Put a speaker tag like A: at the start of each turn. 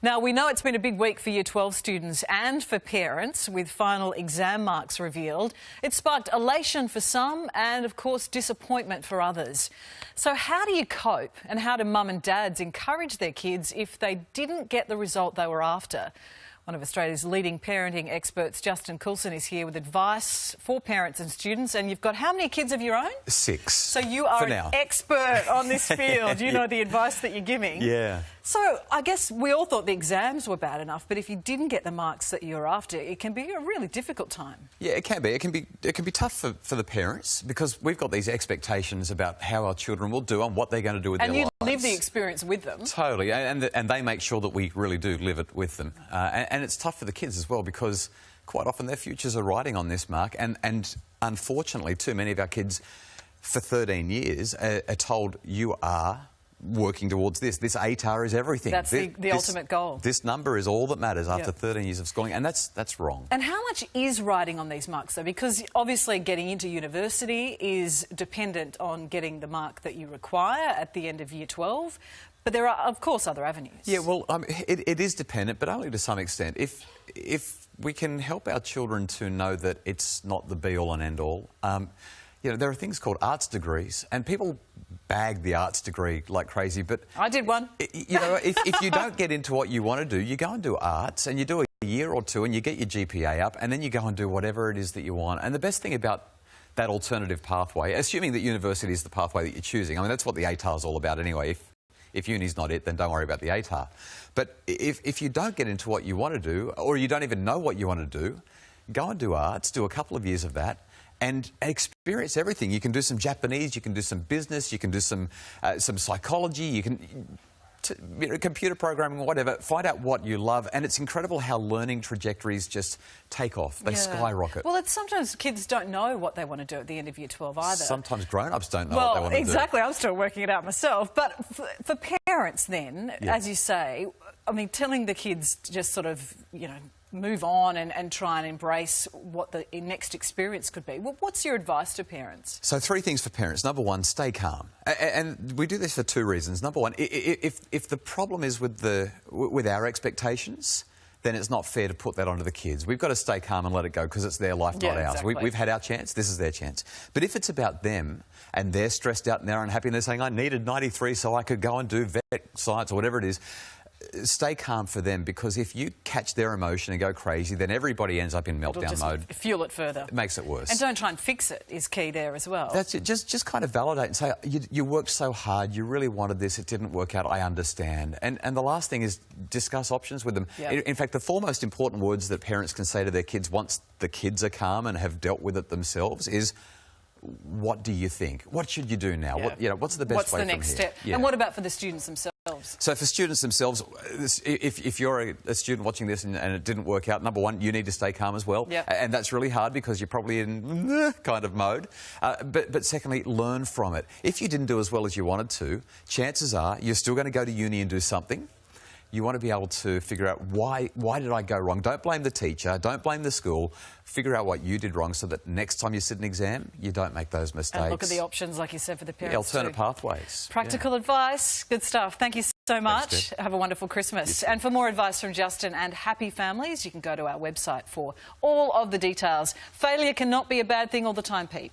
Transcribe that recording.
A: Now, we know it's been a big week for Year 12 students and for parents, with final exam marks revealed. It sparked elation for some and, of course, disappointment for others. So how do you cope, and how do mum and dads encourage their kids if they didn't get the result they were after? One of Australia's leading parenting experts, Justin Coulson, is here with advice for parents and students. And you've got how many kids of your own?
B: 6.
A: So you are an expert on this field. You know the advice that you're giving.
B: Yeah.
A: So I guess we all thought the exams were bad enough, but if you didn't get the marks that you're after, it can be a really difficult time.
B: Yeah, it can be. It can be tough for the parents, because we've got these expectations about how our children will do and what they're going to do with their lives.
A: And you live the experience with them.
B: Totally, and they make sure that we really do live it with them. And it's tough for the kids as well, because quite often their futures are riding on this mark, and unfortunately too many of our kids for 13 years are told you are working towards this. This ATAR is everything.
A: That's the ultimate goal.
B: This number is all that matters after 13 years of schooling, and that's wrong.
A: And how much is riding on these marks, though? Because obviously getting into university is dependent on getting the mark that you require at the end of Year 12, but there are, of course, other avenues.
B: Yeah, well, it is dependent, but only to some extent. If we can help our children to know that it's not the be-all and end-all, you know, there are things called arts degrees, and people bag the arts degree like crazy, but...
A: I did one.
B: You know, if you don't get into what you want to do, you go and do arts, and you do a year or two, and you get your GPA up, and then you go and do whatever it is that you want. And the best thing about that alternative pathway, assuming that university is the pathway that you're choosing, I mean, that's what the ATAR is all about anyway. If uni's not it, then don't worry about the ATAR. But if you don't get into what you want to do, or you don't even know what you want to do, go and do arts, do a couple of years of that, and experience everything. You can do some Japanese, you can do some business, you can do some psychology, you can computer programming, whatever. Find out what you love, and it's incredible how learning trajectories just take off. They skyrocket.
A: Well, it's sometimes kids don't know what they want to do at the end of Year 12 either.
B: Sometimes grown-ups don't know what they want to do.
A: Well, exactly. I'm still working it out myself. But for parents then, as you say, I mean, telling the kids to just sort of, you know, move on and try and embrace what the next experience could be. Well, what's your advice to parents?
B: So 3 things for parents. Number 1, stay calm. And we do this for 2 reasons. Number 1, if the problem is with our expectations, then it's not fair to put that onto the kids. We've got to stay calm and let it go, because it's their life, not ours.
A: Exactly.
B: We've had our chance, this is their chance. But if it's about them, and they're stressed out and they're unhappy and they're saying, I needed 93 so I could go and do vet science or whatever it is, stay calm for them, because if you catch their emotion and go crazy, then everybody ends up in meltdown mode.
A: Fuel it further.
B: It makes it worse.
A: And don't try and fix it is key there as well.
B: That's it. Just kind of validate and say, you worked so hard, you really wanted this, it didn't work out, I understand. And the last thing is discuss options with them. In fact, the 4 most important words that parents can say to their kids once the kids are calm and have dealt with it themselves is, what do you think? What should you do now? What's the best way from here?
A: What's the next step? And what about for the students themselves?
B: So for students themselves, if you're a student watching this and it didn't work out, number 1, you need to stay calm as well. And that's really hard, because you're probably in kind of mode. But secondly, learn from it. If you didn't do as well as you wanted to, chances are you're still going to go to uni and do something. You want to be able to figure out why did I go wrong? Don't blame the teacher, don't blame the school. Figure out what you did wrong, so that next time you sit an exam, you don't make those mistakes.
A: And look at the options, like you said, for the parents.
B: Alternate pathways.
A: Practical advice. Good stuff. Thank you so much. Have a wonderful Christmas. And for more advice from Justin and happy families, you can go to our website for all of the details. Failure cannot be a bad thing all the time, Pete.